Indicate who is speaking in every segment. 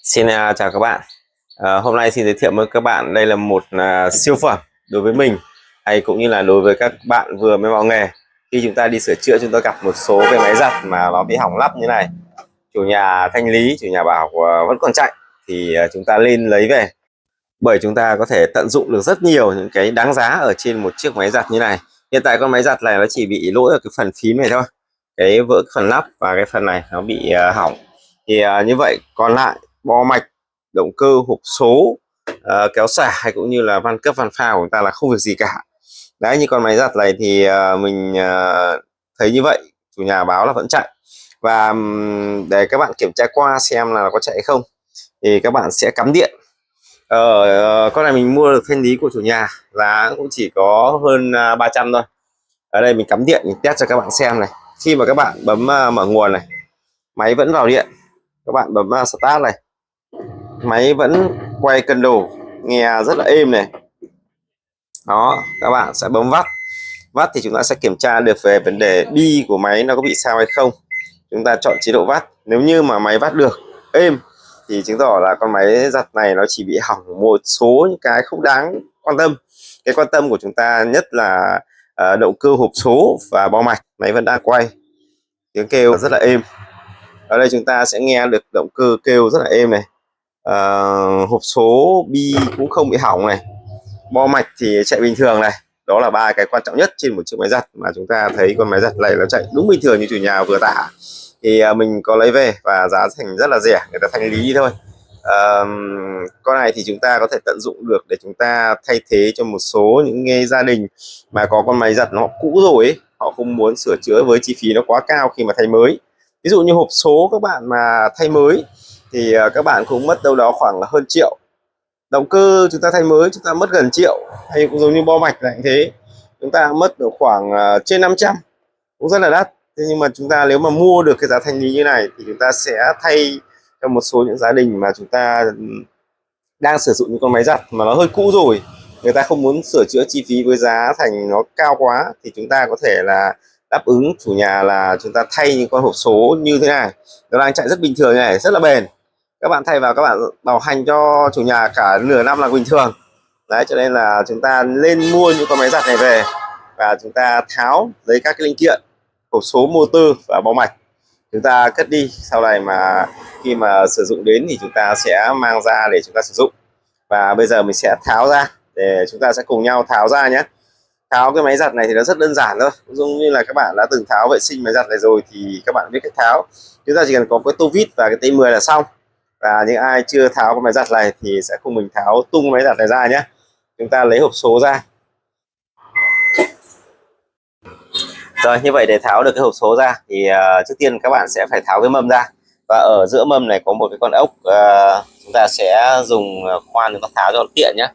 Speaker 1: Xin chào các bạn. Hôm nay xin giới thiệu với các bạn đây là một siêu phẩm đối với mình hay cũng như là đối với các bạn vừa mới vào nghề. Khi chúng ta đi sửa chữa chúng ta gặp một số cái máy giặt mà nó bị hỏng lắp như này, chủ nhà thanh lý, chủ nhà bảo vẫn còn chạy thì chúng ta lên lấy về, bởi chúng ta có thể tận dụng được rất nhiều những cái đáng giá ở trên một chiếc máy giặt như này. Hiện tại con máy giặt này nó chỉ bị lỗi ở cái phần phím này thôi, cái vỡ cái phần lắp và cái phần này nó bị hỏng. Thì như vậy còn lại bo mạch, động cơ, hộp số, kéo xả hay cũng như là van cấp van phao của chúng ta là không việc gì cả. Đấy, như con máy giặt này thì mình thấy như vậy, chủ nhà báo là vẫn chạy. Và để các bạn kiểm tra qua xem là có chạy hay không thì các bạn sẽ cắm điện. Con này mình mua được thanh lý của chủ nhà, giá cũng chỉ có hơn 300 thôi. Ở đây mình cắm điện mình test cho các bạn xem này. Khi mà các bạn bấm mở nguồn này, máy vẫn vào điện. Các bạn bấm start này, máy vẫn quay cân đồ, nghe rất là êm này. Đó, các bạn sẽ bấm vắt. Vắt thì chúng ta sẽ kiểm tra được về vấn đề bi của máy nó có bị sao hay không. Chúng ta chọn chế độ vắt. Nếu như mà máy vắt được êm thì chứng tỏ là con máy giặt này nó chỉ bị hỏng một số những cái không đáng quan tâm. Cái quan tâm của chúng ta nhất là động cơ, hộp số và bo mạch. Máy vẫn đang quay, tiếng kêu rất là êm. Ở đây chúng ta sẽ nghe được động cơ kêu rất là êm này. Hộp số bi cũng không bị hỏng này, bo mạch thì chạy bình thường này. Đó là ba cái quan trọng nhất trên một chiếc máy giặt mà chúng ta thấy con máy giặt này nó chạy đúng bình thường như chủ nhà vừa tả. Thì mình có lấy về và giá thành rất là rẻ, người ta thanh lý thôi. Con này thì chúng ta có thể tận dụng được để chúng ta thay thế cho một số những cái gia đình mà có con máy giặt nó cũ rồi ấy, họ không muốn sửa chữa với chi phí nó quá cao khi mà thay mới. Ví dụ như hộp số các bạn mà thay mới thì các bạn cũng mất đâu đó khoảng là hơn triệu. Động cơ chúng ta thay mới chúng ta mất gần triệu, hay cũng giống như bo mạch này thế, chúng ta mất được khoảng trên 500, cũng rất là đắt. Thế nhưng mà chúng ta nếu mà mua được cái giá thanh lý như này thì chúng ta sẽ thay cho một số những gia đình mà chúng ta đang sử dụng những con máy giặt mà nó hơi cũ rồi, người ta không muốn sửa chữa chi phí với giá thành nó cao quá, thì chúng ta có thể là đáp ứng chủ nhà là chúng ta thay những con hộp số như thế này, nó đang chạy rất bình thường này, rất là bền. Các bạn thay vào các bạn bảo hành cho chủ nhà cả nửa năm là bình thường. Đấy, cho nên là chúng ta nên mua những con máy giặt này về và chúng ta tháo lấy các cái linh kiện, hộp số, motor và bo mạch, chúng ta cất đi. Sau này mà khi mà sử dụng đến thì chúng ta sẽ mang ra để chúng ta sử dụng. Và bây giờ mình sẽ tháo ra để chúng ta sẽ cùng nhau tháo ra nhé. Tháo cái máy giặt này thì nó rất đơn giản thôi, giống như là các bạn đã từng tháo vệ sinh máy giặt này rồi thì các bạn biết cách tháo. Chúng ta chỉ cần có cái tô vít và cái tay 10 là xong. Và những ai chưa tháo cái máy giặt này thì sẽ cùng mình tháo tung máy giặt này ra nhé. Chúng ta lấy hộp số ra. Rồi, như vậy để tháo được cái hộp số ra thì trước tiên các bạn sẽ phải tháo cái mâm ra. Và ở giữa mâm này có một cái con ốc, chúng ta sẽ dùng khoan chúng ta tháo cho nó tiện nhé.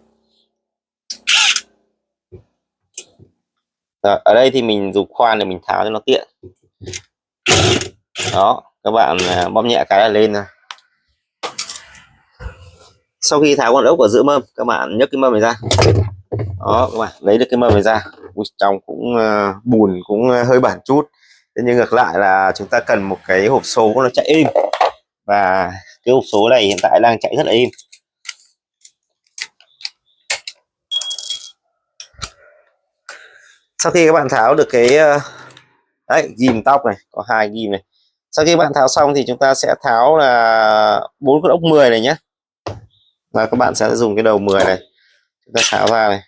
Speaker 1: Rồi, ở đây thì mình dùng khoan để mình tháo cho nó tiện. Đó, các bạn bóp nhẹ cái là lên rồi. Sau khi tháo con ốc ở giữa mâm, các bạn nhấc cái mâm này ra. Đó, các bạn lấy được cái mâm này ra. Trong cũng bùn cũng hơi bẩn chút. Thế nhưng ngược lại là chúng ta cần một cái hộp số nó chạy êm. Và cái hộp số này hiện tại đang chạy rất là êm. Sau khi các bạn tháo được cái đấy, ghim tóc này, có 2 ghim này. Sau khi bạn tháo xong thì chúng ta sẽ tháo là 4 con ốc 10 này nhé. Và các bạn sẽ dùng cái đầu 10 này, chúng ta tháo ra này.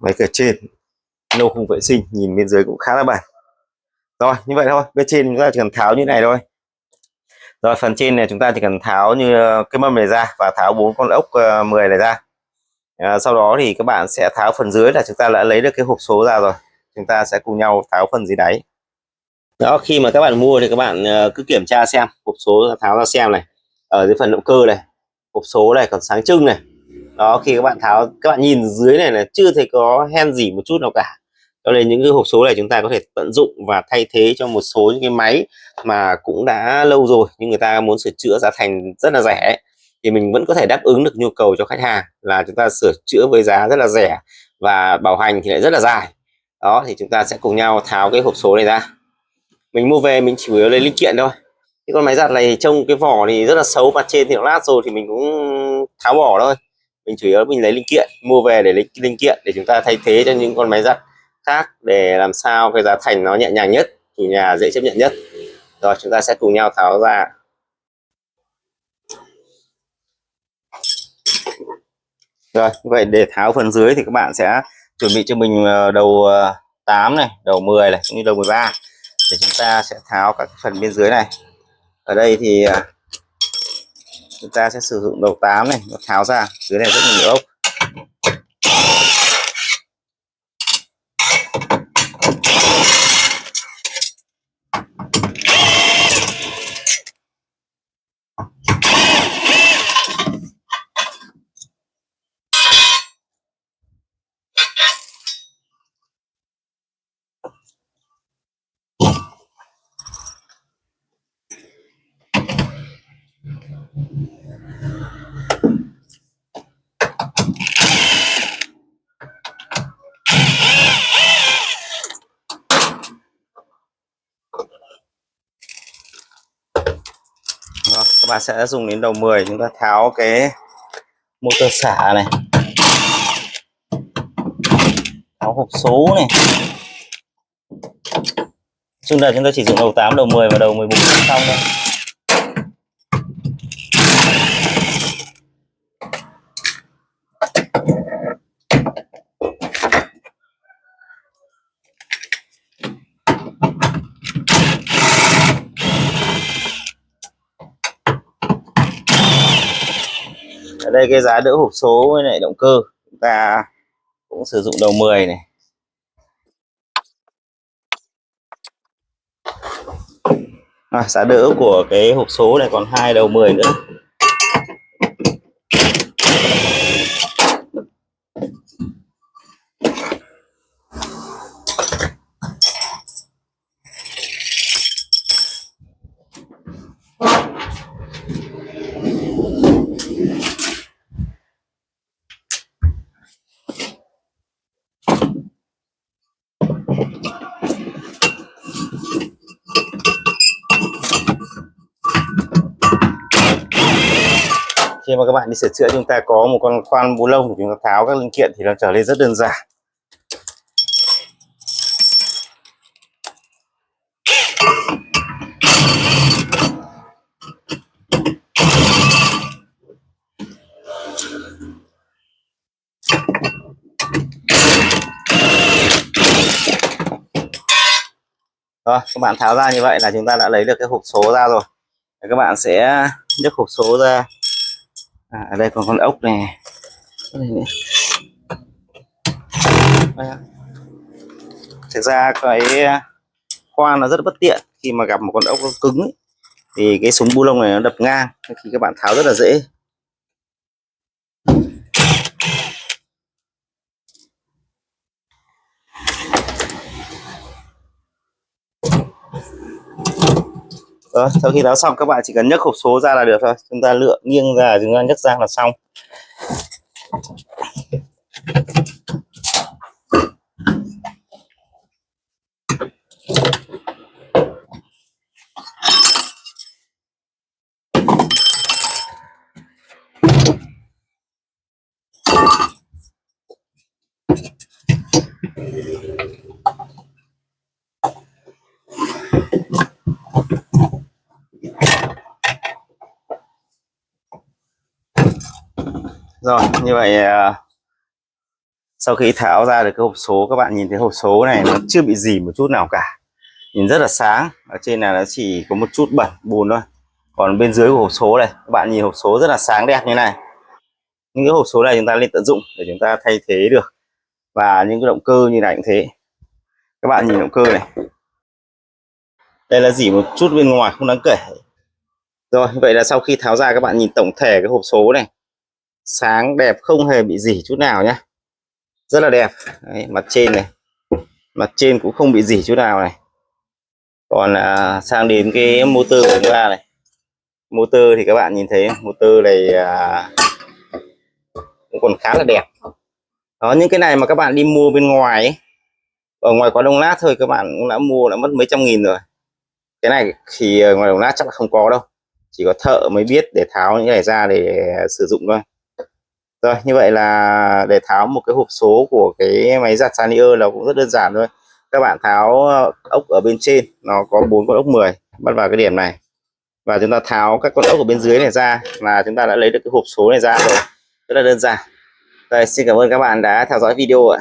Speaker 1: Máy cửa trên lâu không vệ sinh, nhìn bên dưới cũng khá là bẩn. Rồi, như vậy thôi, bên trên chúng ta chỉ cần tháo như này thôi. Rồi, phần trên này chúng ta chỉ cần tháo như cái mâm này ra và tháo 4 con ốc 10 này ra. Sau đó thì các bạn sẽ tháo phần dưới, là chúng ta đã lấy được cái hộp số ra rồi. Chúng ta sẽ cùng nhau tháo phần dưới đáy. Đó, khi mà các bạn mua thì các bạn cứ kiểm tra xem hộp số, tháo ra xem này. Ở dưới phần động cơ này, hộp số này còn sáng trưng này. Đó, khi các bạn tháo, các bạn nhìn dưới này là chưa thấy có hen gì một chút nào cả. Cho nên những cái hộp số này chúng ta có thể tận dụng và thay thế cho một số những cái máy mà cũng đã lâu rồi nhưng người ta muốn sửa chữa, giá thành rất là rẻ. thì mình vẫn có thể đáp ứng được nhu cầu cho khách hàng là chúng ta sửa chữa với giá rất là rẻ và bảo hành thì lại rất là dài. Đó thì chúng ta sẽ cùng nhau tháo cái hộp số này ra. Mình mua về mình chủ yếu lấy linh kiện thôi. Cái con máy giặt này trông cái vỏ thì rất là xấu, mặt trên thì nó lát rồi thì mình cũng tháo bỏ thôi. Mình chủ yếu mình lấy linh kiện, mua về để lấy linh kiện để chúng ta thay thế cho những con máy giặt khác để làm sao cái giá thành nó nhẹ nhàng nhất, chủ nhà dễ chấp nhận nhất. Rồi chúng ta sẽ cùng nhau tháo ra. Rồi vậy để tháo phần dưới thì các bạn sẽ chuẩn bị cho mình đầu 8 này, đầu 10 này cũng như đầu 13 để chúng ta sẽ tháo các phần bên dưới này. Ở đây thì chúng ta sẽ sử dụng đầu 8 này, nó tháo ra dưới này rất là nhiều ốc. Rồi, các bạn sẽ dùng đến đầu 10, chúng ta tháo cái motor xả này, tháo hộp số này. Chung là chúng ta chỉ dùng đầu 8, đầu 10 và đầu 14 xong thôi. Ở đây cái giá đỡ hộp số với lại động cơ chúng ta cũng sử dụng đầu 10 này. Giá đỡ của cái hộp số này còn 2 đầu 10 nữa. Khi mà các bạn đi sửa chữa chúng ta có một con khoan búa lông để chúng ta tháo các linh kiện thì nó trở nên rất đơn giản. Rồi, các bạn tháo ra như vậy là chúng ta đã lấy được cái hộp số ra rồi. Các bạn sẽ nhấc hộp số ra. Ở đây còn con ốc này. Thực ra cái khoan nó rất bất tiện khi mà gặp một con ốc nó cứng ấy, thì cái súng bu lông này nó đập ngang, khi các bạn tháo rất là dễ. Sau khi tháo xong các bạn chỉ cần nhấc hộp số ra là được thôi, chúng ta lựa nghiêng ra chúng ta nhấc ra là xong. Rồi như vậy sau khi tháo ra được cái hộp số, các bạn nhìn thấy hộp số này nó chưa bị gì một chút nào cả, nhìn rất là sáng. Ở trên này nó chỉ có một chút bẩn bùn thôi, còn bên dưới của hộp số này các bạn nhìn hộp số rất là sáng đẹp như này. Những cái hộp số này chúng ta nên tận dụng để chúng ta thay thế được. Và những cái động cơ như này cũng thế, các bạn nhìn động cơ này, đây là chỉ một chút bên ngoài không đáng kể. Rồi vậy là sau khi tháo ra các bạn nhìn tổng thể cái hộp số này sáng đẹp, không hề bị gì chút nào nhé, rất là đẹp. Đấy, mặt trên này, mặt trên cũng không bị gì chút nào này. Còn sang đến cái motor của chúng ta này, Motor thì các bạn nhìn thấy motor này cũng còn khá là đẹp. Đó, những cái này mà các bạn đi mua bên ngoài ấy, ở ngoài quán Đông Lát thôi các bạn cũng đã mua đã mất mấy trăm nghìn rồi. Cái này thì ở ngoài Đồng Nát chắc là không có đâu, chỉ có thợ mới biết để tháo những cái này ra để sử dụng thôi. Rồi, như vậy là để tháo một cái hộp số của cái máy giặt Sanier là cũng rất đơn giản thôi. Các bạn tháo ốc ở bên trên, nó có 4 con ốc 10 bắt vào cái điểm này, và chúng ta tháo các con ốc ở bên dưới này ra là chúng ta đã lấy được cái hộp số này ra rồi, rất là đơn giản. Rồi, xin cảm ơn các bạn đã theo dõi video ạ.